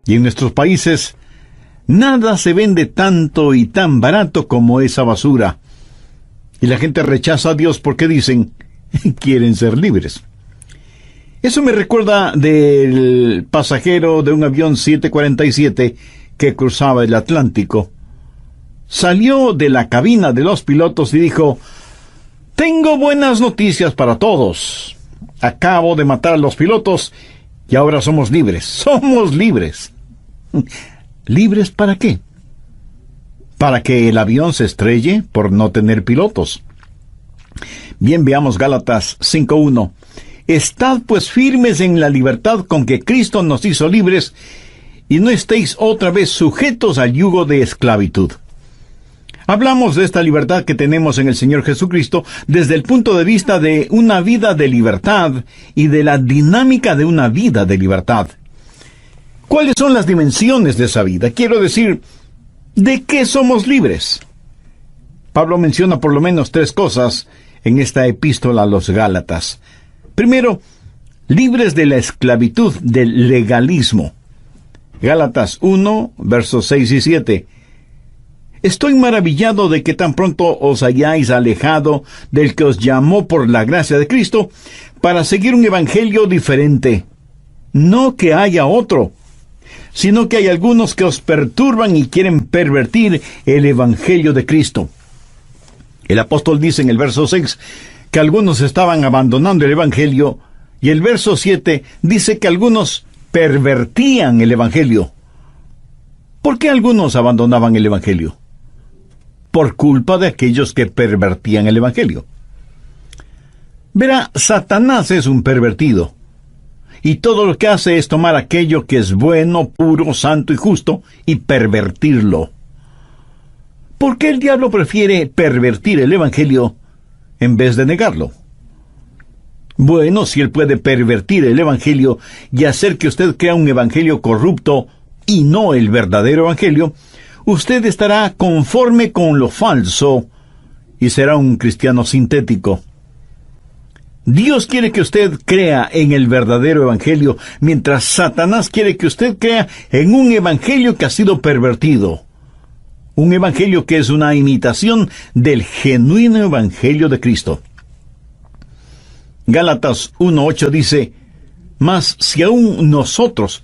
Y en nuestros países, nada se vende tanto y tan barato como esa basura. Y la gente rechaza a Dios porque dicen, quieren ser libres. Eso me recuerda del pasajero de un avión 747 que cruzaba el Atlántico. Salió de la cabina de los pilotos y dijo, tengo buenas noticias para todos. Acabo de matar a los pilotos y ahora somos libres. ¡Somos libres! ¿Libres para qué? ¿Para que el avión se estrelle por no tener pilotos? Bien, veamos Gálatas 5:1. Estad pues firmes en la libertad con que Cristo nos hizo libres, y no estéis otra vez sujetos al yugo de esclavitud. Hablamos de esta libertad que tenemos en el Señor Jesucristo desde el punto de vista de una vida de libertad y de la dinámica de una vida de libertad. ¿Cuáles son las dimensiones de esa vida? Quiero decir, ¿de qué somos libres? Pablo menciona por lo menos 3 cosas en esta epístola a los Gálatas. Primero, libres de la esclavitud del legalismo. Gálatas 1, versos 6 y 7. Estoy maravillado de que tan pronto os hayáis alejado del que os llamó por la gracia de Cristo para seguir un evangelio diferente. No que haya otro, sino que hay algunos que os perturban y quieren pervertir el evangelio de Cristo. El apóstol dice en el verso 6 que algunos estaban abandonando el evangelio, y el verso 7 dice que algunos pervertían el evangelio. ¿Por qué algunos abandonaban el evangelio? Por culpa de aquellos que pervertían el evangelio. Verá, Satanás es un pervertido, y todo lo que hace es tomar aquello que es bueno, puro, santo y justo, y pervertirlo. ¿Por qué el diablo prefiere pervertir el evangelio en vez de negarlo? Bueno, si él puede pervertir el evangelio y hacer que usted crea un evangelio corrupto y no el verdadero evangelio, usted estará conforme con lo falso y será un cristiano sintético. Dios quiere que usted crea en el verdadero evangelio, mientras Satanás quiere que usted crea en un evangelio que ha sido pervertido. Un evangelio que es una imitación del genuino evangelio de Cristo. Gálatas 1:8 dice, mas si aún nosotros,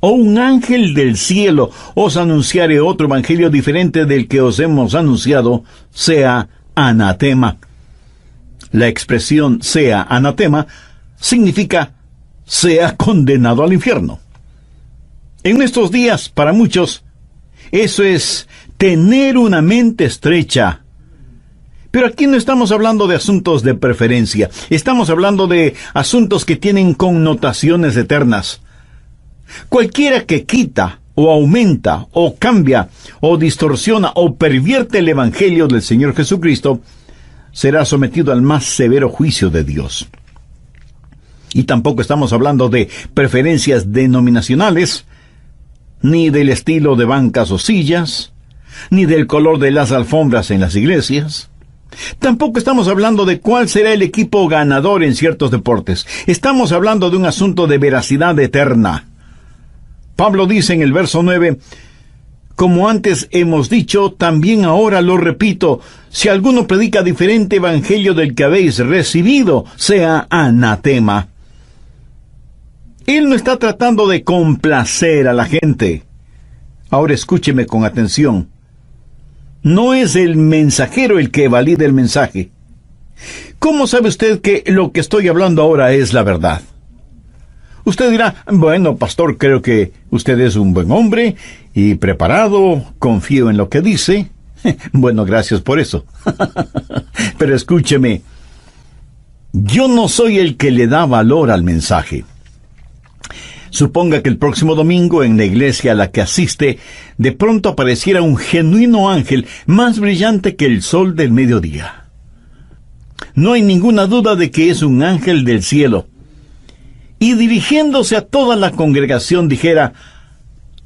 o un ángel del cielo, os anunciare otro evangelio diferente del que os hemos anunciado, sea anatema. La expresión sea anatema significa sea condenado al infierno. En estos días, para muchos, eso es tener una mente estrecha. Pero aquí no estamos hablando de asuntos de preferencia, estamos hablando de asuntos que tienen connotaciones eternas. Cualquiera que quita, o aumenta, o cambia, o distorsiona, o pervierte el evangelio del Señor Jesucristo, será sometido al más severo juicio de Dios. Y tampoco estamos hablando de preferencias denominacionales, ni del estilo de bancas o sillas, ni del color de las alfombras en las iglesias. Tampoco estamos hablando de cuál será el equipo ganador en ciertos deportes. Estamos hablando de un asunto de veracidad eterna. Pablo dice en el verso 9, como antes hemos dicho, también ahora lo repito, si alguno predica diferente evangelio del que habéis recibido, sea anatema. Él no está tratando de complacer a la gente. Ahora escúcheme con atención. No es el mensajero el que valida el mensaje. ¿Cómo sabe usted que lo que estoy hablando ahora es la verdad? Usted dirá, bueno, pastor, creo que usted es un buen hombre y preparado, confío en lo que dice. Bueno, gracias por eso. Pero escúcheme, yo no soy el que le da valor al mensaje. Suponga que el próximo domingo en la iglesia a la que asiste, de pronto apareciera un genuino ángel más brillante que el sol del mediodía. No hay ninguna duda de que es un ángel del cielo. Y dirigiéndose a toda la congregación dijera,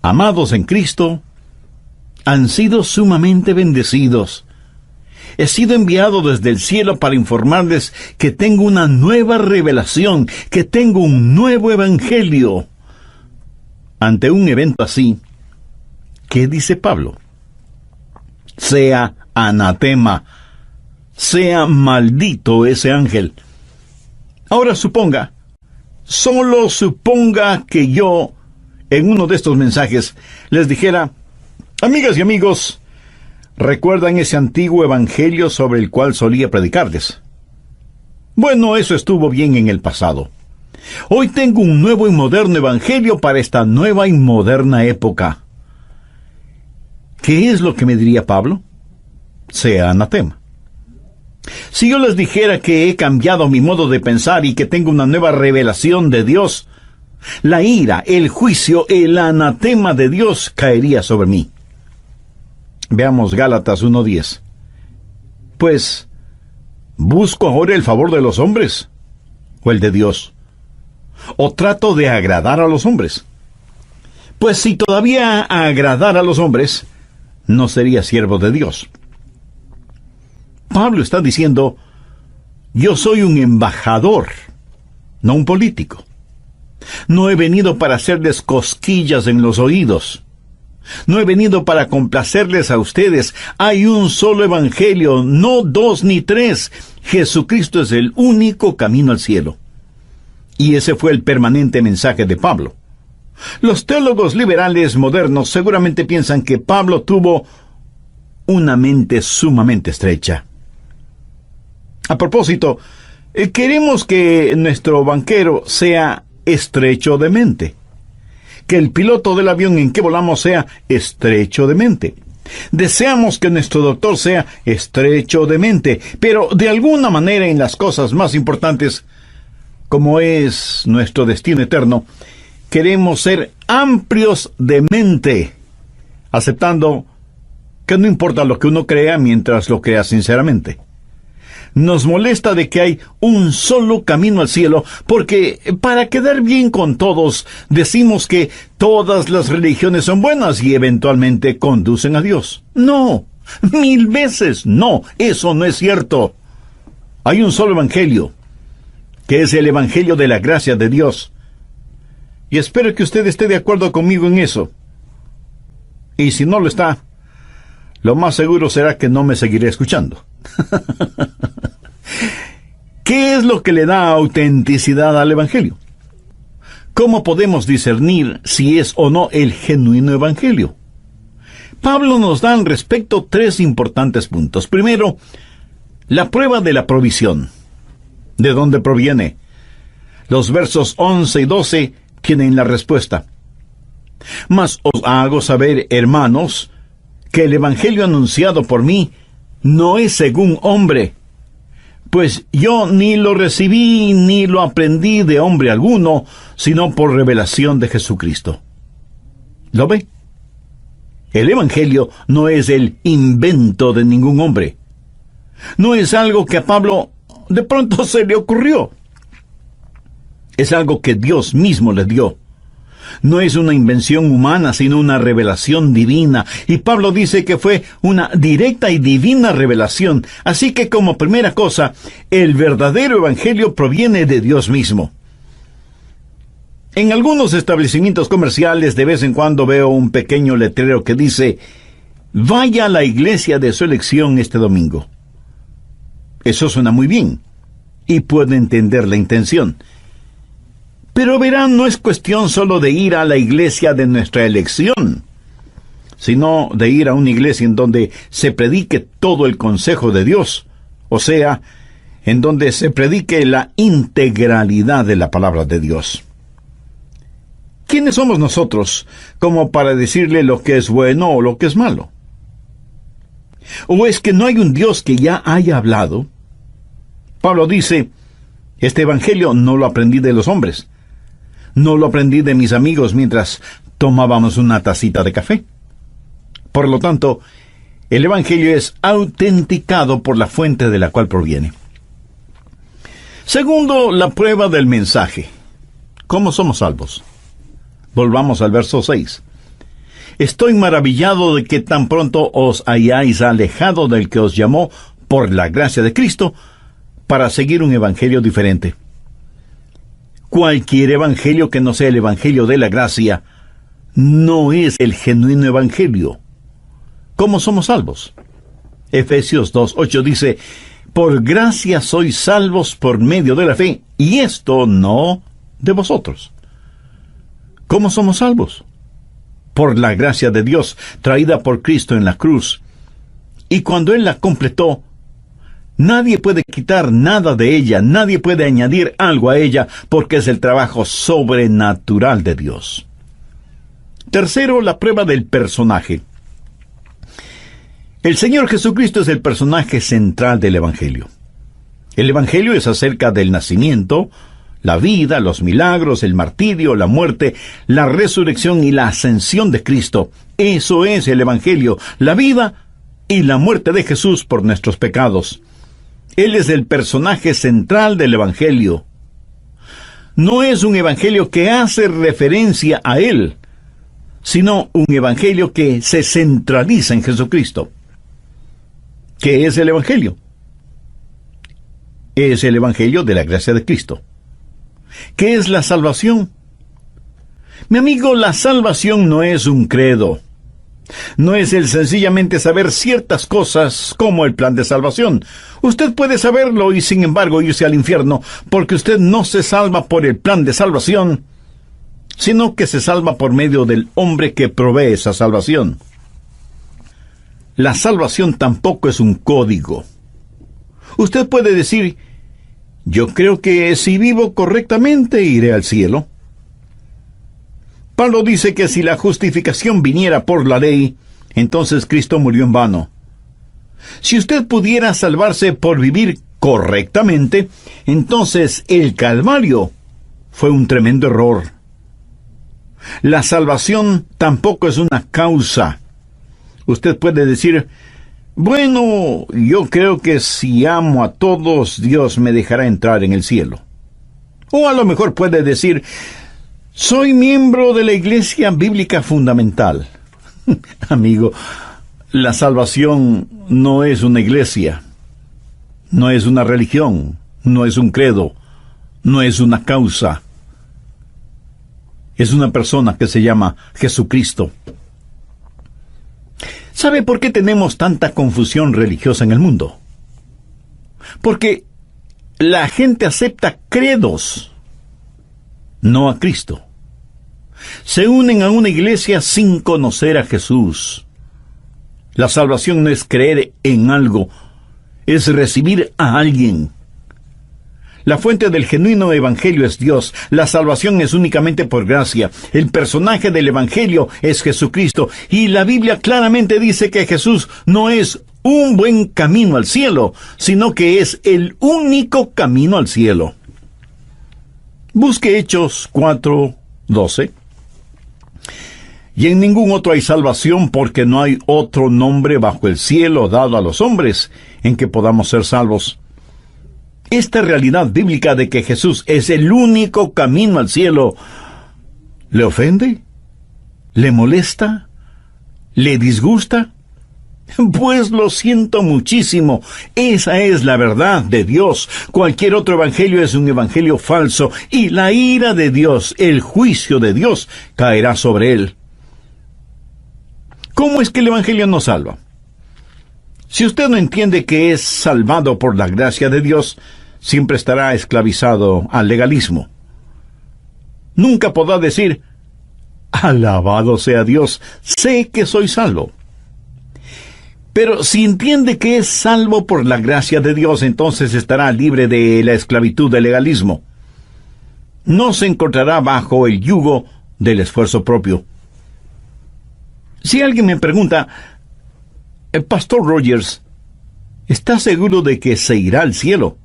amados en Cristo, han sido sumamente bendecidos. He sido enviado desde el cielo para informarles que tengo una nueva revelación, que tengo un nuevo evangelio. ante un evento así, ¿qué dice Pablo? Sea anatema, sea maldito ese ángel. Ahora solo suponga que yo, en uno de estos mensajes, les dijera: amigas y amigos, ¿recuerdan ese antiguo evangelio sobre el cual solía predicarles? Bueno, eso estuvo bien en el pasado. Hoy tengo un nuevo y moderno evangelio para esta nueva y moderna época. ¿Qué es lo que me diría Pablo? Sea anatema. Si yo les dijera que he cambiado mi modo de pensar y que tengo una nueva revelación de Dios, la ira, el juicio, el anatema de Dios caería sobre mí. Veamos Gálatas 1:10. Pues, ¿busco ahora el favor de los hombres o el de Dios? ¿O trato de agradar a los hombres? Pues si todavía agradara a los hombres, no sería siervo de Dios. Pablo está diciendo: yo soy un embajador, no un político. No he venido para hacerles cosquillas en los oídos. No he venido para complacerles a ustedes. Hay un solo evangelio, no dos ni tres. Jesucristo es el único camino al cielo. Y ese fue el permanente mensaje de Pablo. Los teólogos liberales modernos seguramente piensan que Pablo tuvo una mente sumamente estrecha. A propósito, queremos que nuestro banquero sea estrecho de mente. Que el piloto del avión en que volamos sea estrecho de mente. Deseamos que nuestro doctor sea estrecho de mente, pero de alguna manera en las cosas más importantes, como es nuestro destino eterno, queremos ser amplios de mente, aceptando que no importa lo que uno crea mientras lo crea sinceramente. Nos molesta de que hay un solo camino al cielo, porque para quedar bien con todos, decimos que todas las religiones son buenas y eventualmente conducen a Dios. No, 1000 veces no, eso no es cierto. Hay un solo evangelio, que es el evangelio de la gracia de Dios. Y espero que usted esté de acuerdo conmigo en eso. Y si no lo está, lo más seguro será que no me seguiré escuchando. ¿Qué es lo que le da autenticidad al evangelio? ¿Cómo podemos discernir si es o no el genuino evangelio? Pablo nos da al respecto 3 importantes puntos. Primero, la prueba de la provisión. ¿De dónde proviene? Los versos 11 y 12 tienen la respuesta. Mas os hago saber, hermanos, que el evangelio anunciado por mí no es según hombre, pues yo ni lo recibí ni lo aprendí de hombre alguno, sino por revelación de Jesucristo. ¿Lo ve? El evangelio no es el invento de ningún hombre. No es algo que a Pablo de pronto se le ocurrió. Es algo que Dios mismo le dio. No es una invención humana, sino una revelación divina. Y Pablo dice que fue una directa y divina revelación. Así que como primera cosa, el verdadero evangelio proviene de Dios mismo. En algunos establecimientos comerciales de vez en cuando veo un pequeño letrero que dice: vaya a la iglesia de su elección este domingo. Eso suena muy bien, y puedo entender la intención. Pero verán, no es cuestión solo de ir a la iglesia de nuestra elección, sino de ir a una iglesia en donde se predique todo el consejo de Dios, o sea, en donde se predique la integralidad de la palabra de Dios. ¿Quiénes somos nosotros como para decirle lo que es bueno o lo que es malo? ¿O es que no hay un Dios que ya haya hablado? Pablo dice: este evangelio no lo aprendí de los hombres. No lo aprendí de mis amigos mientras tomábamos una tacita de café. Por lo tanto, el evangelio es autenticado por la fuente de la cual proviene. Segundo, la prueba del mensaje. ¿Cómo somos salvos? Volvamos al verso 6. Estoy maravillado de que tan pronto os hayáis alejado del que os llamó por la gracia de Cristo para seguir un evangelio diferente. Cualquier evangelio que no sea el evangelio de la gracia no es el genuino evangelio. ¿Cómo somos salvos? Efesios 2:8 dice: por gracia sois salvos por medio de la fe, y esto no de vosotros. ¿Cómo somos salvos? Por la gracia de Dios, traída por Cristo en la cruz. Y cuando Él la completó, nadie puede quitar nada de ella, nadie puede añadir algo a ella, porque es el trabajo sobrenatural de Dios. Tercero, la prueba del personaje. El Señor Jesucristo es el personaje central del Evangelio. El Evangelio es acerca del nacimiento, la vida, los milagros, el martirio, la muerte, la resurrección y la ascensión de Cristo. Eso es el Evangelio, la vida y la muerte de Jesús por nuestros pecados. Él es el personaje central del Evangelio. No es un Evangelio que hace referencia a Él, sino un Evangelio que se centraliza en Jesucristo. ¿Qué es el Evangelio? Es el Evangelio de la gracia de Cristo. ¿Qué es la salvación? Mi amigo, la salvación no es un credo. No es el sencillamente saber ciertas cosas como el plan de salvación. Usted puede saberlo y sin embargo irse al infierno, porque usted no se salva por el plan de salvación, sino que se salva por medio del hombre que provee esa salvación. La salvación tampoco es un código. Usted puede decir: yo creo que si vivo correctamente iré al cielo. Pablo dice que si la justificación viniera por la ley, entonces Cristo murió en vano. Si usted pudiera salvarse por vivir correctamente, entonces el Calvario fue un tremendo error. La salvación tampoco es una causa. Usted puede decir: bueno, yo creo que si amo a todos, Dios me dejará entrar en el cielo. O a lo mejor puede decir: soy miembro de la Iglesia Bíblica Fundamental. Amigo, la salvación no es una iglesia, no es una religión, no es un credo, no es una causa. Es una persona que se llama Jesucristo. ¿Sabe por qué tenemos tanta confusión religiosa en el mundo? Porque la gente acepta credos, no a Cristo. Se unen a una iglesia sin conocer a Jesús. La salvación no es creer en algo, es recibir a alguien. La fuente del genuino evangelio es Dios. La salvación es únicamente por gracia. El personaje del evangelio es Jesucristo. Y la Biblia claramente dice que Jesús no es un buen camino al cielo, sino que es el único camino al cielo. Busque Hechos 4:12. Y en ningún otro hay salvación, porque no hay otro nombre bajo el cielo dado a los hombres en que podamos ser salvos. Esta realidad bíblica de que Jesús es el único camino al cielo, ¿le ofende? ¿Le molesta? ¿Le disgusta? Pues lo siento muchísimo. Esa es la verdad de Dios. Cualquier otro evangelio es un evangelio falso, y la ira de Dios, el juicio de Dios, caerá sobre él. ¿Cómo es que el evangelio nos salva? Si usted no entiende que es salvado por la gracia de Dios, siempre estará esclavizado al legalismo. Nunca podrá decir: alabado sea Dios, sé que soy salvo. Pero si entiende que es salvo por la gracia de Dios, entonces estará libre de la esclavitud del legalismo. No se encontrará bajo el yugo del esfuerzo propio. Si alguien me pregunta: Pastor Rogers, ¿está seguro de que se irá al cielo?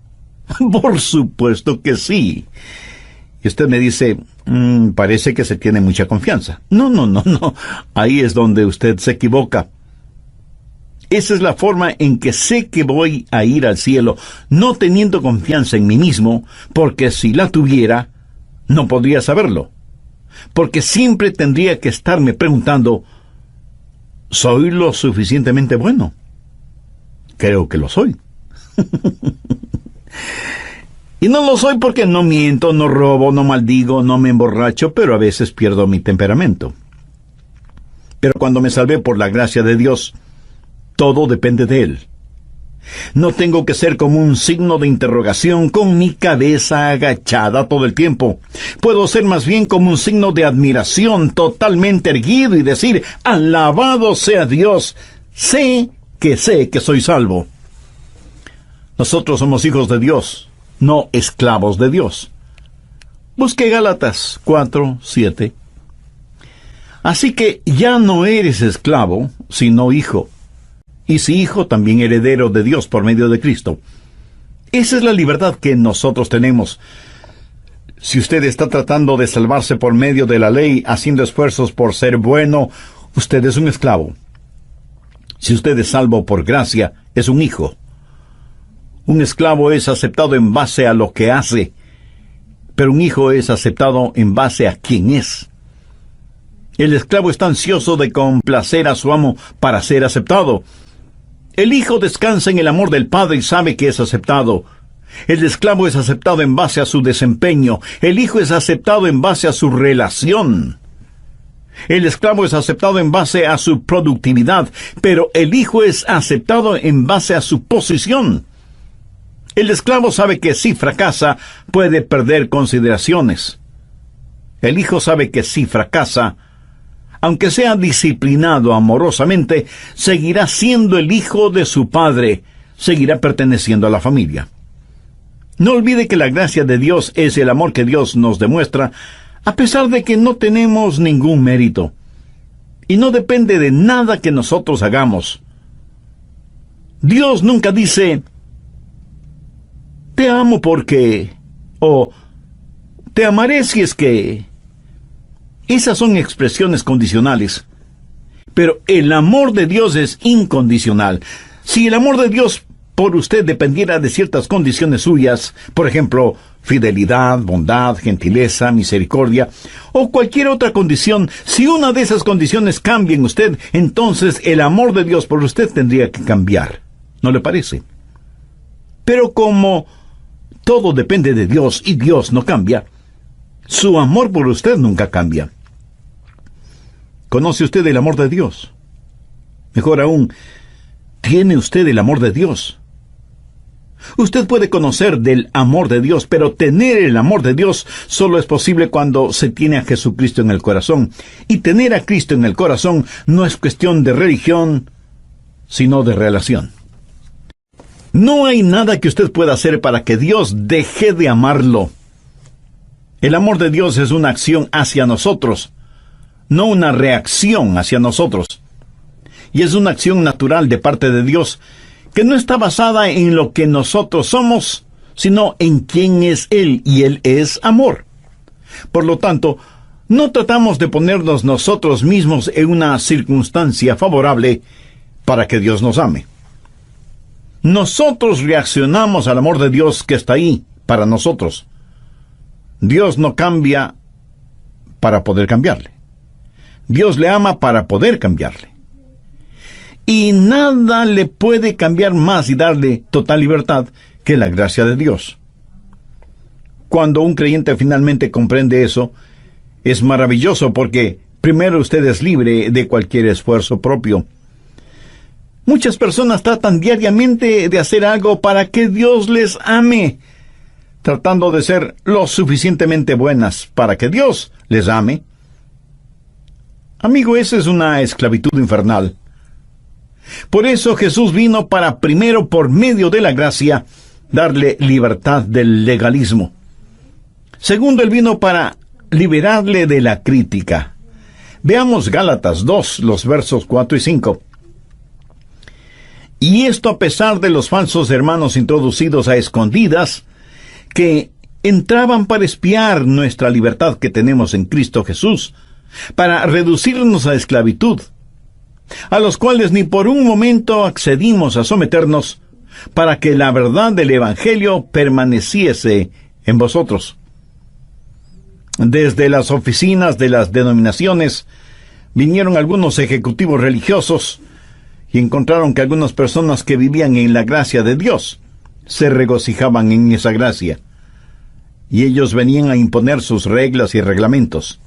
Por supuesto que sí. Y usted me dice: parece que se tiene mucha confianza. No. Ahí es donde usted se equivoca. Esa es la forma en que sé que voy a ir al cielo, no teniendo confianza en mí mismo, porque si la tuviera, no podría saberlo. Porque siempre tendría que estarme preguntando: ¿soy lo suficientemente bueno? Creo que lo soy. Y no lo soy porque no miento, no robo, no maldigo, no me emborracho, pero a veces pierdo mi temperamento. Pero cuando me salvé por la gracia de Dios, todo depende de Él. No tengo que ser como un signo de interrogación con mi cabeza agachada todo el tiempo. Puedo ser más bien como un signo de admiración totalmente erguido y decir, alabado sea Dios, sé que soy salvo. Nosotros somos hijos de Dios, no esclavos de Dios. Busque Gálatas 4:7. Así que ya no eres esclavo, sino hijo. Y si hijo, también heredero de Dios por medio de Cristo. Esa es la libertad que nosotros tenemos. Si usted está tratando de salvarse por medio de la ley, haciendo esfuerzos por ser bueno, usted es un esclavo. Si usted es salvo por gracia, es un hijo. Un esclavo es aceptado en base a lo que hace, pero un hijo es aceptado en base a quién es. El esclavo está ansioso de complacer a su amo para ser aceptado. El hijo descansa en el amor del padre y sabe que es aceptado. El esclavo es aceptado en base a su desempeño. El hijo es aceptado en base a su relación. El esclavo es aceptado en base a su productividad, pero el hijo es aceptado en base a su posición. El esclavo sabe que si fracasa, puede perder consideraciones. El hijo sabe que si fracasa, aunque sea disciplinado amorosamente, seguirá siendo el hijo de su padre, seguirá perteneciendo a la familia. No olvide que la gracia de Dios es el amor que Dios nos demuestra, a pesar de que no tenemos ningún mérito. Y no depende de nada que nosotros hagamos. Dios nunca dice, te amo porque, o te amaré si es que. Esas son expresiones condicionales. Pero el amor de Dios es incondicional. Si el amor de Dios por usted dependiera de ciertas condiciones suyas, por ejemplo, fidelidad, bondad, gentileza, misericordia, o cualquier otra condición, si una de esas condiciones cambia en usted, entonces el amor de Dios por usted tendría que cambiar. ¿No le parece? Pero como todo depende de Dios y Dios no cambia, su amor por usted nunca cambia. ¿Conoce usted el amor de Dios? Mejor aún, ¿tiene usted el amor de Dios? Usted puede conocer del amor de Dios, pero tener el amor de Dios solo es posible cuando se tiene a Jesucristo en el corazón. Y tener a Cristo en el corazón no es cuestión de religión, sino de relación. No hay nada que usted pueda hacer para que Dios deje de amarlo. El amor de Dios es una acción hacia nosotros, no una reacción hacia nosotros. Y es una acción natural de parte de Dios, que no está basada en lo que nosotros somos, sino en quién es Él, y Él es amor. Por lo tanto, no tratamos de ponernos nosotros mismos en una circunstancia favorable para que Dios nos ame. Nosotros reaccionamos al amor de Dios que está ahí para nosotros. Dios no cambia para poder cambiarle. Dios le ama para poder cambiarle. Y nada le puede cambiar más y darle total libertad que la gracia de Dios. Cuando un creyente finalmente comprende eso, es maravilloso porque primero usted es libre de cualquier esfuerzo propio. Muchas personas tratan diariamente de hacer algo para que Dios les ame, tratando de ser lo suficientemente buenas para que Dios les ame. Amigo, esa es una esclavitud infernal. Por eso Jesús vino para primero, por medio de la gracia, darle libertad del legalismo. Segundo, Él vino para liberarle de la crítica. Veamos Gálatas 2, los versos 4 y 5. Y esto a pesar de los falsos hermanos introducidos a escondidas, que entraban para espiar nuestra libertad que tenemos en Cristo Jesús, para reducirnos a esclavitud, a los cuales ni por un momento accedimos a someternos, para que la verdad del Evangelio permaneciese en vosotros. Desde las oficinas de las denominaciones vinieron algunos ejecutivos religiosos y encontraron que algunas personas que vivían en la gracia de Dios se regocijaban en esa gracia, y ellos venían a imponer sus reglas y reglamentos.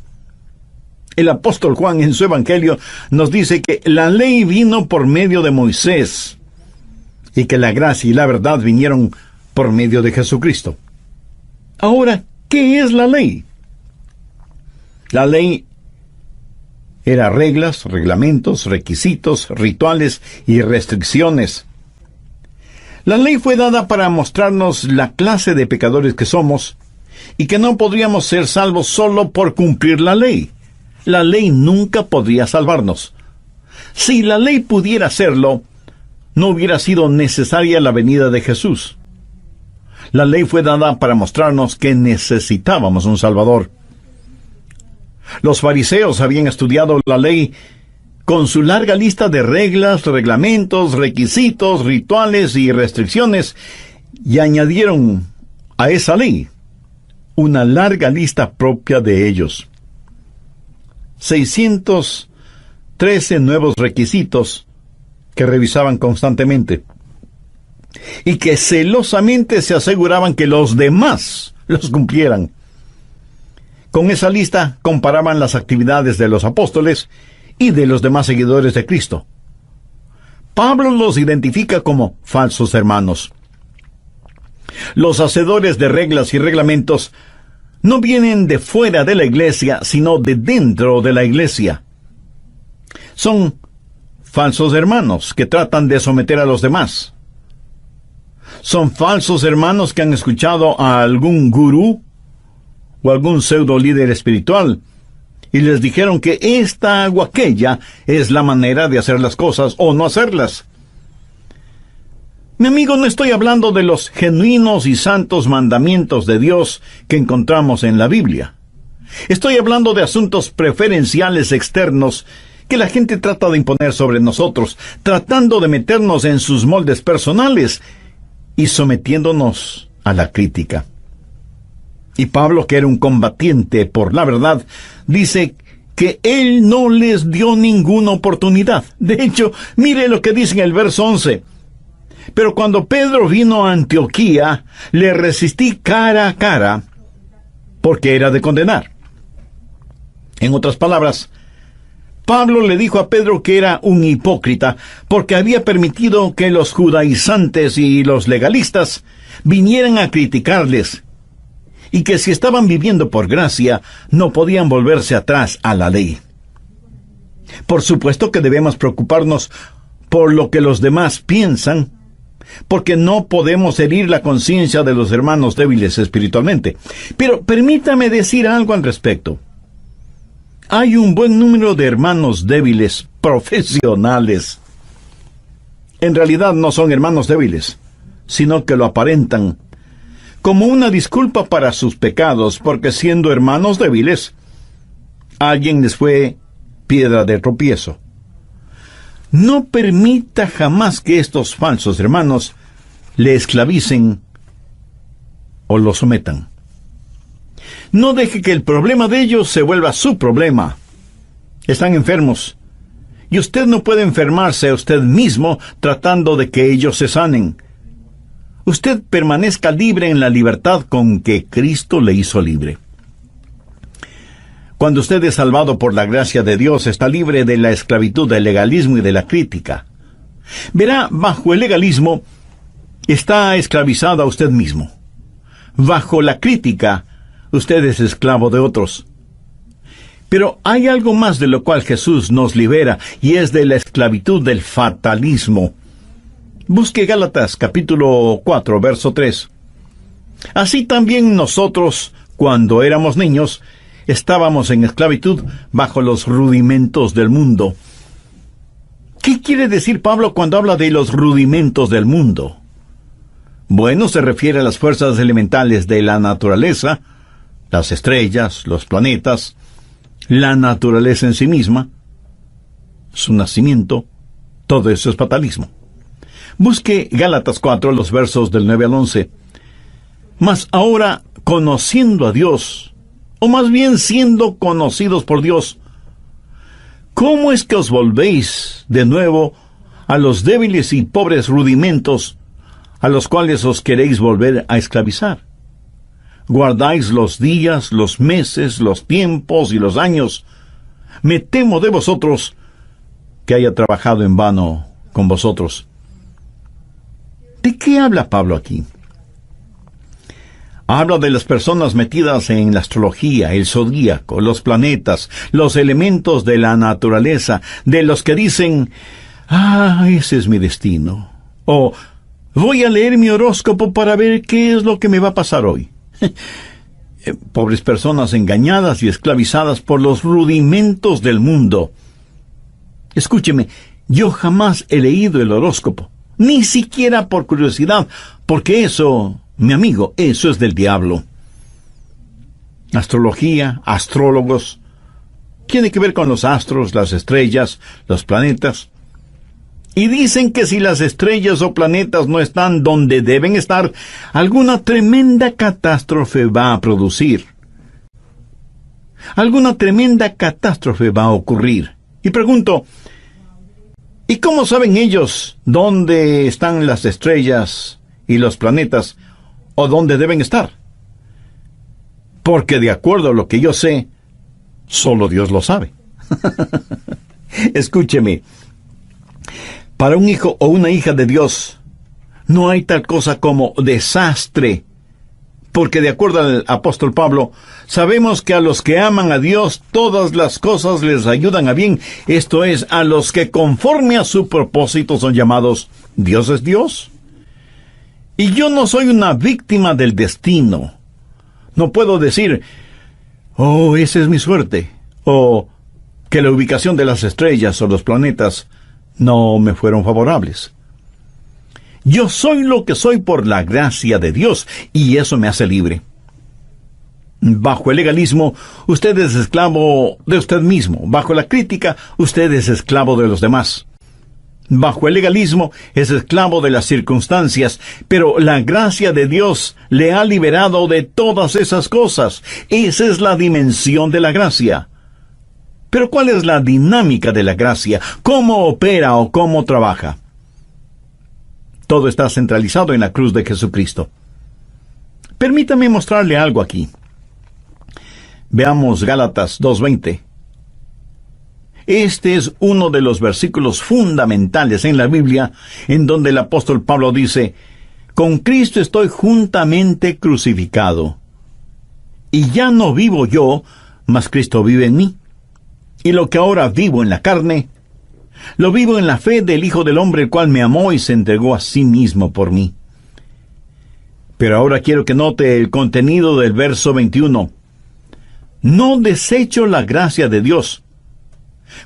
El apóstol Juan en su Evangelio nos dice que la ley vino por medio de Moisés y que la gracia y la verdad vinieron por medio de Jesucristo. Ahora, ¿qué es la ley? La ley era reglas, reglamentos, requisitos, rituales y restricciones. La ley fue dada para mostrarnos la clase de pecadores que somos y que no podríamos ser salvos solo por cumplir la ley. La ley nunca podría salvarnos. Si la ley pudiera hacerlo, no hubiera sido necesaria la venida de Jesús. La ley fue dada para mostrarnos que necesitábamos un Salvador. Los fariseos habían estudiado la ley con su larga lista de reglas, reglamentos, requisitos, rituales y restricciones, y añadieron a esa ley una larga lista propia de ellos. 613 nuevos requisitos que revisaban constantemente y que celosamente se aseguraban que los demás los cumplieran. Con esa lista comparaban las actividades de los apóstoles y de los demás seguidores de Cristo. Pablo los identifica como falsos hermanos. Los hacedores de reglas y reglamentos no vienen de fuera de la iglesia, sino de dentro de la iglesia. Son falsos hermanos que tratan de someter a los demás. Son falsos hermanos que han escuchado a algún gurú o algún pseudo líder espiritual y les dijeron que esta o aquella es la manera de hacer las cosas o no hacerlas. Mi amigo, no estoy hablando de los genuinos y santos mandamientos de Dios que encontramos en la Biblia. Estoy hablando de asuntos preferenciales externos que la gente trata de imponer sobre nosotros, tratando de meternos en sus moldes personales y sometiéndonos a la crítica. Y Pablo, que era un combatiente por la verdad, dice que él no les dio ninguna oportunidad. De hecho, mire lo que dice en el verso 11. Pero cuando Pedro vino a Antioquía, le resistí cara a cara, porque era de condenar. En otras palabras, Pablo le dijo a Pedro que era un hipócrita, porque había permitido que los judaizantes y los legalistas vinieran a criticarles, y que si estaban viviendo por gracia, no podían volverse atrás a la ley. Por supuesto que debemos preocuparnos por lo que los demás piensan, porque no podemos herir la conciencia de los hermanos débiles espiritualmente. Pero permítame decir algo al respecto. Hay un buen número de hermanos débiles profesionales. En realidad no son hermanos débiles, sino que lo aparentan como una disculpa para sus pecados, porque siendo hermanos débiles, alguien les fue piedra de tropiezo. No permita jamás que estos falsos hermanos le esclavicen o lo sometan. No deje que el problema de ellos se vuelva su problema. Están enfermos, y usted no puede enfermarse a usted mismo tratando de que ellos se sanen. Usted permanezca libre en la libertad con que Cristo le hizo libre. Cuando usted es salvado por la gracia de Dios, está libre de la esclavitud del legalismo y de la crítica. Verá, bajo el legalismo está esclavizado a usted mismo. Bajo la crítica, usted es esclavo de otros. Pero hay algo más de lo cual Jesús nos libera, y es de la esclavitud del fatalismo. Busque Gálatas capítulo 4, verso 3. Así también nosotros, cuando éramos niños, estábamos en esclavitud bajo los rudimentos del mundo. ¿Qué quiere decir Pablo cuando habla de los rudimentos del mundo? Bueno, se refiere a las fuerzas elementales de la naturaleza, las estrellas, los planetas, la naturaleza en sí misma, su nacimiento. Todo eso es fatalismo. Busque Gálatas 4, los versos del 9 al 11. Mas ahora, conociendo a Dios, o más bien siendo conocidos por Dios, ¿cómo es que os volvéis de nuevo a los débiles y pobres rudimentos a los cuales os queréis volver a esclavizar? Guardáis los días, los meses, los tiempos y los años, me temo de vosotros que haya trabajado en vano con vosotros. ¿De qué habla Pablo aquí? Habla de las personas metidas en la astrología, el zodíaco, los planetas, los elementos de la naturaleza, de los que dicen, ese es mi destino, o voy a leer mi horóscopo para ver qué es lo que me va a pasar hoy. Pobres personas engañadas y esclavizadas por los rudimentos del mundo. Escúcheme, yo jamás he leído el horóscopo, ni siquiera por curiosidad, porque eso, mi amigo, eso es del diablo. Astrología, astrólogos, tiene que ver con los astros, las estrellas, los planetas. Y dicen que si las estrellas o planetas no están donde deben estar, alguna tremenda catástrofe va a producir. Alguna tremenda catástrofe va a ocurrir. Y pregunto, ¿y cómo saben ellos dónde están las estrellas y los planetas o dónde deben estar? Porque de acuerdo a lo que yo sé, solo Dios lo sabe. Escúcheme. Para un hijo o una hija de Dios, no hay tal cosa como desastre, porque de acuerdo al apóstol Pablo, sabemos que a los que aman a Dios, todas las cosas les ayudan a bien, esto es, a los que conforme a su propósito son llamados. Dios es Dios. Y yo no soy una víctima del destino. No puedo decir, esa es mi suerte, o que la ubicación de las estrellas o los planetas no me fueron favorables. Yo soy lo que soy por la gracia de Dios, y eso me hace libre. Bajo el legalismo, usted es esclavo de usted mismo. Bajo la crítica, usted es esclavo de los demás. Bajo el legalismo, es esclavo de las circunstancias, pero la gracia de Dios le ha liberado de todas esas cosas. Esa es la dimensión de la gracia. Pero ¿cuál es la dinámica de la gracia? ¿Cómo opera o cómo trabaja? Todo está centralizado en la cruz de Jesucristo. Permítame mostrarle algo aquí. Veamos Gálatas 2:20. Este es uno de los versículos fundamentales en la Biblia, en donde el apóstol Pablo dice, «Con Cristo estoy juntamente crucificado. Y ya no vivo yo, mas Cristo vive en mí. Y lo que ahora vivo en la carne, lo vivo en la fe del Hijo del Hombre, el cual me amó y se entregó a sí mismo por mí». Pero ahora quiero que note el contenido del verso 21. «No desecho la gracia de Dios,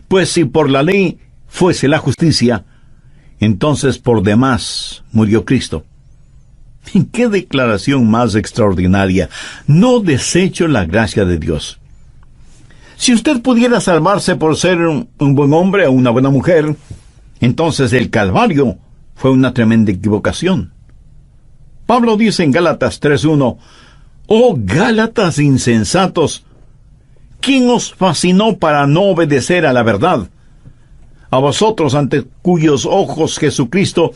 pues si por la ley fuese la justicia, entonces por demás murió Cristo». ¡Qué declaración más extraordinaria! No desecho la gracia de Dios. Si usted pudiera salvarse por ser un buen hombre o una buena mujer, entonces el Calvario fue una tremenda equivocación. Pablo dice en Gálatas 3:1, «Oh Gálatas insensatos, ¿quién os fascinó para no obedecer a la verdad? A vosotros ante cuyos ojos Jesucristo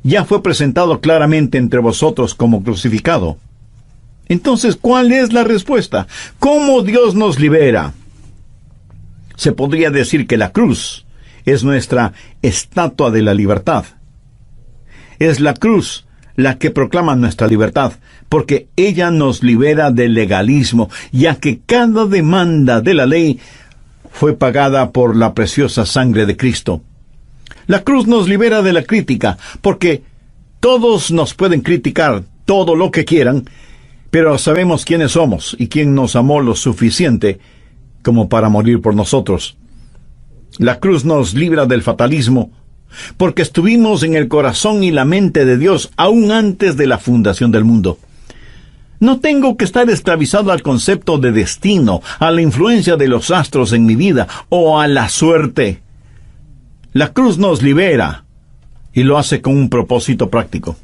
ya fue presentado claramente entre vosotros como crucificado». Entonces, ¿cuál es la respuesta? ¿Cómo Dios nos libera? Se podría decir que la cruz es nuestra estatua de la libertad. Es la cruz la que proclama nuestra libertad, porque ella nos libera del legalismo, ya que cada demanda de la ley fue pagada por la preciosa sangre de Cristo. La cruz nos libera de la crítica, porque todos nos pueden criticar todo lo que quieran, pero sabemos quiénes somos y quién nos amó lo suficiente como para morir por nosotros. La cruz nos libra del fatalismo, porque estuvimos en el corazón y la mente de Dios aún antes de la fundación del mundo. No tengo que estar esclavizado al concepto de destino, a la influencia de los astros en mi vida o a la suerte. La cruz nos libera y lo hace con un propósito práctico.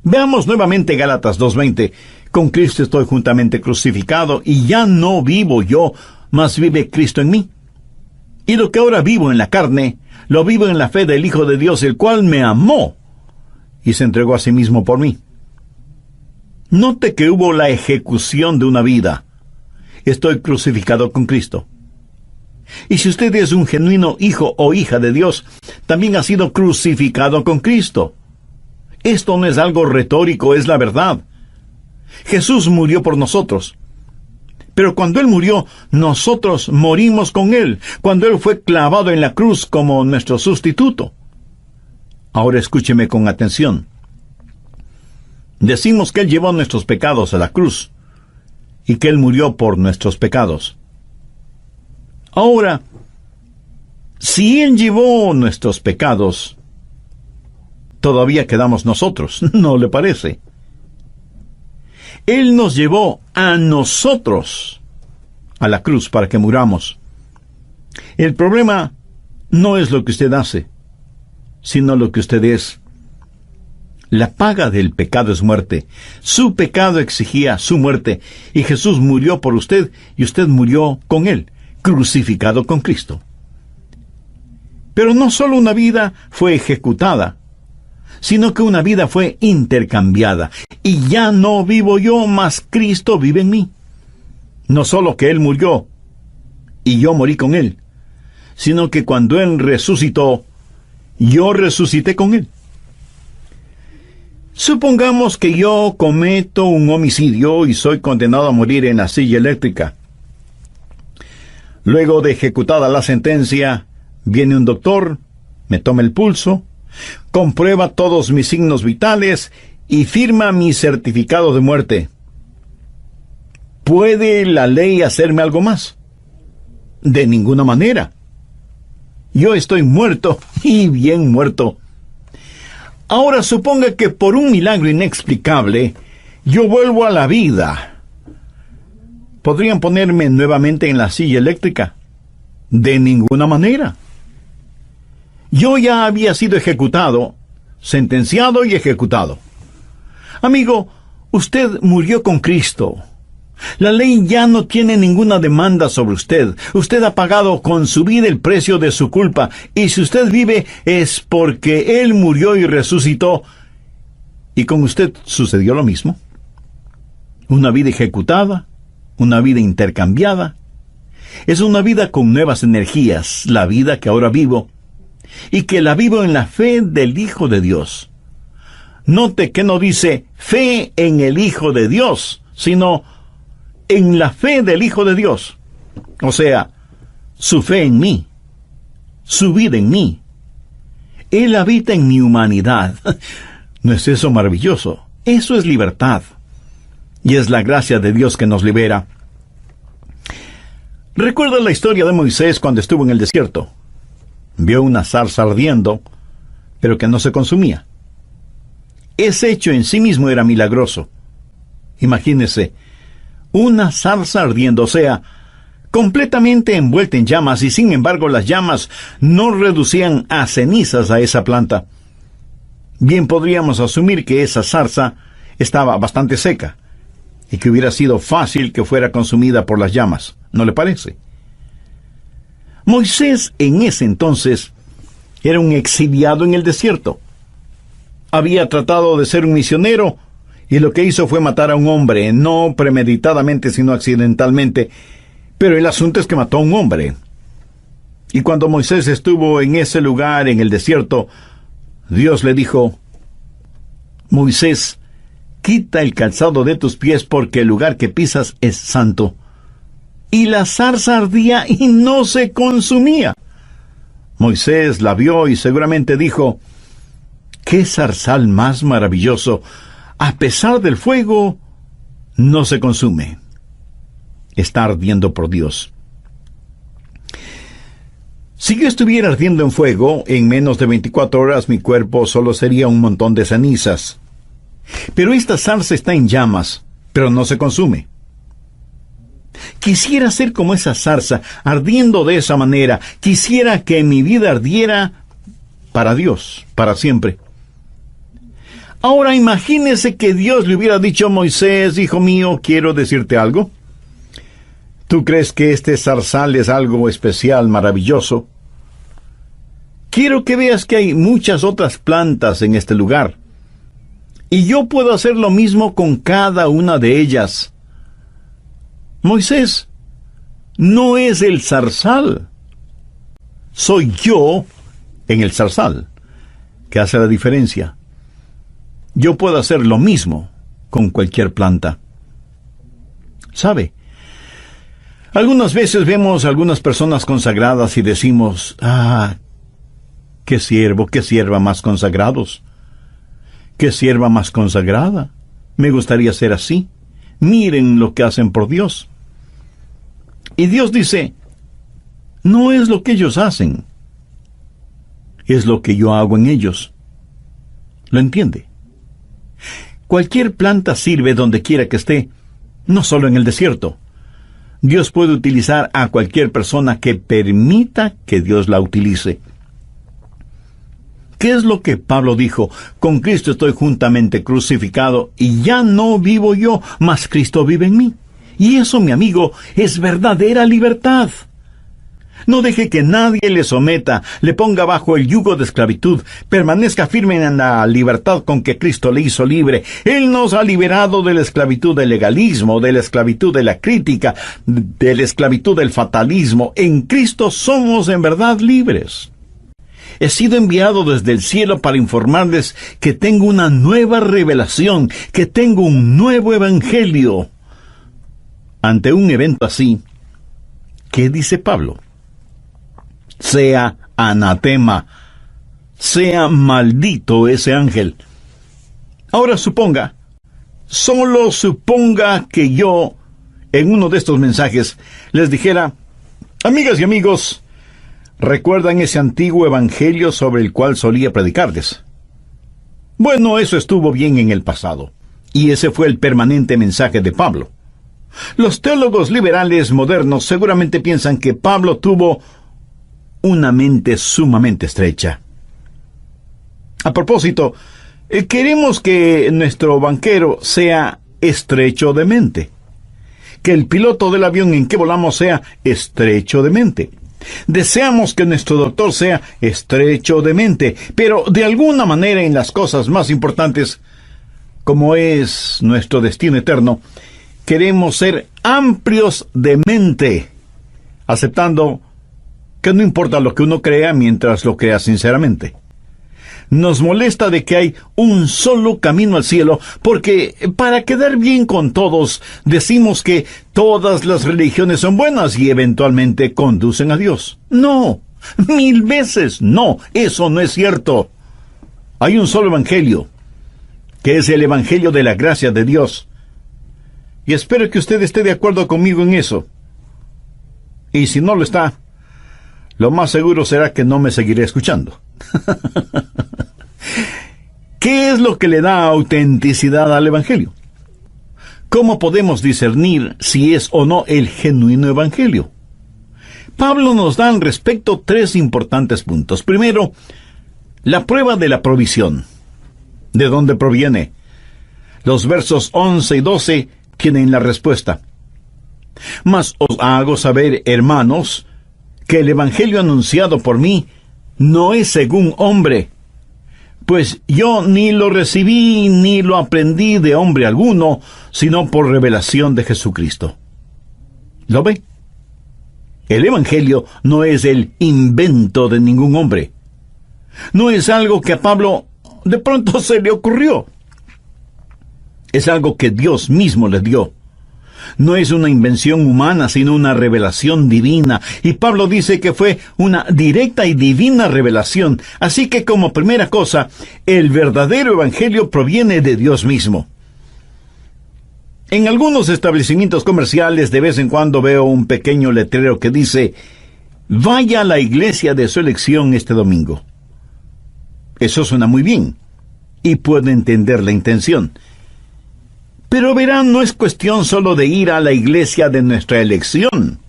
Veamos nuevamente Gálatas 2:20. «Con Cristo estoy juntamente crucificado, y ya no vivo yo, mas vive Cristo en mí. Y lo que ahora vivo en la carne, lo vivo en la fe del Hijo de Dios, el cual me amó y se entregó a sí mismo por mí». Note que hubo la ejecución de una vida. Estoy crucificado con Cristo. Y si usted es un genuino hijo o hija de Dios, también ha sido crucificado con Cristo. Esto no es algo retórico, es la verdad. Jesús murió por nosotros. Pero cuando Él murió, nosotros morimos con Él, cuando Él fue clavado en la cruz como nuestro sustituto. Ahora escúcheme con atención. Decimos que Él llevó nuestros pecados a la cruz y que Él murió por nuestros pecados. Ahora, si Él llevó nuestros pecados, todavía quedamos nosotros, ¿no le parece? Él nos llevó a nosotros a la cruz para que muramos. El problema no es lo que usted hace, sino lo que usted es. La paga del pecado es muerte. Su pecado exigía su muerte, y Jesús murió por usted, y usted murió con Él, crucificado con Cristo. Pero no solo una vida fue ejecutada, sino que una vida fue intercambiada. Y ya no vivo yo, mas Cristo vive en mí. No solo que Él murió, y yo morí con Él, sino que cuando Él resucitó, yo resucité con Él. Supongamos que yo cometo un homicidio y soy condenado a morir en la silla eléctrica. Luego de ejecutada la sentencia, viene un doctor, me toma el pulso, comprueba todos mis signos vitales y firma mi certificado de muerte. ¿Puede la ley hacerme algo más? De ninguna manera. Yo estoy muerto, y bien muerto. Ahora suponga que por un milagro inexplicable, yo vuelvo a la vida. ¿Podrían ponerme nuevamente en la silla eléctrica? De ninguna manera. Yo ya había sido ejecutado, sentenciado y ejecutado. Amigo, usted murió con Cristo. La ley ya no tiene ninguna demanda sobre usted. Usted ha pagado con su vida el precio de su culpa. Y si usted vive es porque Él murió y resucitó. Y con usted sucedió lo mismo. Una vida ejecutada, una vida intercambiada. Es una vida con nuevas energías, la vida que ahora vivo. Y que la vivo en la fe del Hijo de Dios. Note que no dice fe en el Hijo de Dios, sino en la fe del Hijo de Dios. O sea, su fe en mí, su vida en mí. Él habita en mi humanidad. ¿No es eso maravilloso? Eso es libertad. Y es la gracia de Dios que nos libera. ¿Recuerda la historia de Moisés cuando estuvo en el desierto? Vio una zarza ardiendo, pero que no se consumía. Ese hecho en sí mismo era milagroso. Imagínese, una zarza ardiendo, o sea, completamente envuelta en llamas, y sin embargo las llamas no reducían a cenizas a esa planta. Bien podríamos asumir que esa zarza estaba bastante seca, y que hubiera sido fácil que fuera consumida por las llamas, ¿no le parece? Moisés en ese entonces era un exiliado en el desierto. Había tratado de ser un misionero, y lo que hizo fue matar a un hombre, no premeditadamente, sino accidentalmente. Pero el asunto es que mató a un hombre. Y cuando Moisés estuvo en ese lugar, en el desierto, Dios le dijo: Moisés, quita el calzado de tus pies, porque el lugar que pisas es santo. Y la zarza ardía y no se consumía. Moisés la vio y seguramente dijo: ¡qué zarzal más maravilloso! A pesar del fuego, no se consume. Está ardiendo por Dios. Si yo estuviera ardiendo en fuego, en menos de 24 horas mi cuerpo solo sería un montón de cenizas. Pero esta zarza está en llamas, pero no se consume. Quisiera ser como esa zarza, ardiendo de esa manera. Quisiera que mi vida ardiera para Dios, para siempre. Ahora imagínese que Dios le hubiera dicho a Moisés: hijo mío, quiero decirte algo. ¿Tú crees que este zarzal es algo especial, maravilloso? Quiero que veas que hay muchas otras plantas en este lugar. Y yo puedo hacer lo mismo con cada una de ellas. Moisés no es el zarzal, soy yo en el zarzal que hace la diferencia. Yo puedo hacer lo mismo con cualquier planta. ¿Sabe? Algunas veces vemos a algunas personas consagradas y decimos, qué siervo, qué sierva más consagrados, qué sierva más consagrada. Me gustaría ser así. Miren lo que hacen por Dios. Y Dios dice, no es lo que ellos hacen, es lo que yo hago en ellos. ¿Lo entiende? Cualquier planta sirve donde quiera que esté, no solo en el desierto. Dios puede utilizar a cualquier persona que permita que Dios la utilice. ¿Qué es lo que Pablo dijo? Con Cristo estoy juntamente crucificado y ya no vivo yo, mas Cristo vive en mí. Y eso, mi amigo, es verdadera libertad. No deje que nadie le someta, le ponga bajo el yugo de esclavitud. Permanezca firme en la libertad con que Cristo le hizo libre. Él nos ha liberado de la esclavitud del legalismo, de la esclavitud de la crítica, de la esclavitud del fatalismo. En Cristo somos en verdad libres. He sido enviado desde el cielo para informarles que tengo una nueva revelación, que tengo un nuevo evangelio. Ante un evento así, ¿qué dice Pablo? Sea anatema, sea maldito ese ángel. Ahora solo suponga que yo, en uno de estos mensajes, les dijera, amigas y amigos, ¿recuerdan ese antiguo evangelio sobre el cual solía predicarles? Bueno, eso estuvo bien en el pasado, y ese fue el permanente mensaje de Pablo. Los teólogos liberales modernos seguramente piensan que Pablo tuvo una mente sumamente estrecha. A propósito, queremos que nuestro banquero sea estrecho de mente, que el piloto del avión en que volamos sea estrecho de mente. Deseamos que nuestro doctor sea estrecho de mente, pero de alguna manera en las cosas más importantes, como es nuestro destino eterno, queremos ser amplios de mente, aceptando que no importa lo que uno crea mientras lo crea sinceramente. Nos molesta de que hay un solo camino al cielo, porque para quedar bien con todos, decimos que todas las religiones son buenas y eventualmente conducen a Dios. No, 1000 veces no, eso no es cierto. Hay un solo evangelio, que es el evangelio de la gracia de Dios. Y espero que usted esté de acuerdo conmigo en eso. Y si no lo está, lo más seguro será que no me seguiré escuchando. ¿Qué es lo que le da autenticidad al evangelio? ¿Cómo podemos discernir si es o no el genuino evangelio? Pablo nos da al respecto 3 importantes puntos. Primero, la prueba de la provisión. ¿De dónde proviene? Los versos 11 y 12 tienen la respuesta. Mas os hago saber, hermanos, que el evangelio anunciado por mí no es según hombre, pues yo ni lo recibí ni lo aprendí de hombre alguno, sino por revelación de Jesucristo. ¿Lo ve? El evangelio no es el invento de ningún hombre. No es algo que a Pablo de pronto se le ocurrió. Es algo que Dios mismo le dio. No es una invención humana, sino una revelación divina. Y Pablo dice que fue una directa y divina revelación. Así que como primera cosa, el verdadero evangelio proviene de Dios mismo. En algunos establecimientos comerciales de vez en cuando veo un pequeño letrero que dice: vaya a la iglesia de su elección este domingo. Eso suena muy bien, y puedo entender la intención. Pero verán, no es cuestión solo de ir a la iglesia de nuestra elección,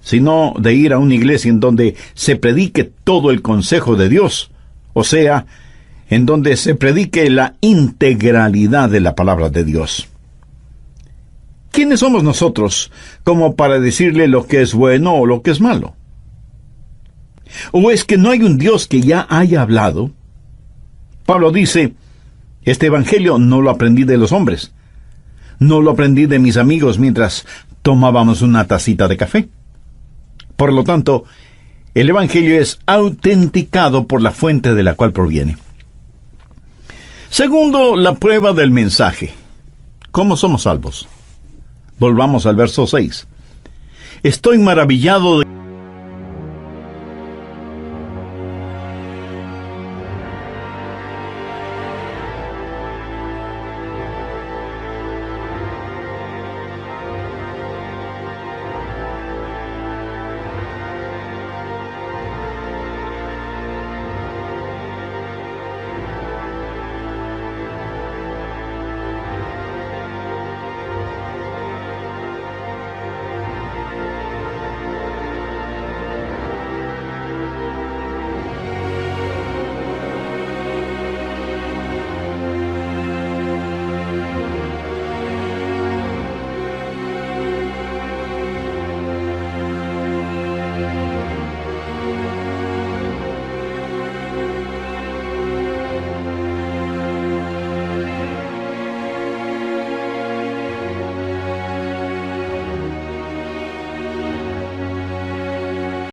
sino de ir a una iglesia en donde se predique todo el consejo de Dios, o sea, en donde se predique la integralidad de la palabra de Dios. ¿Quiénes somos nosotros como para decirle lo que es bueno o lo que es malo? ¿O es que no hay un Dios que ya haya hablado? Pablo dice: este evangelio no lo aprendí de los hombres. No lo aprendí de mis amigos mientras tomábamos una tacita de café. Por lo tanto, El Evangelio es autenticado por la fuente de la cual proviene. Segundo, la prueba del mensaje. ¿Cómo somos salvos? Volvamos al verso 6. Estoy maravillado de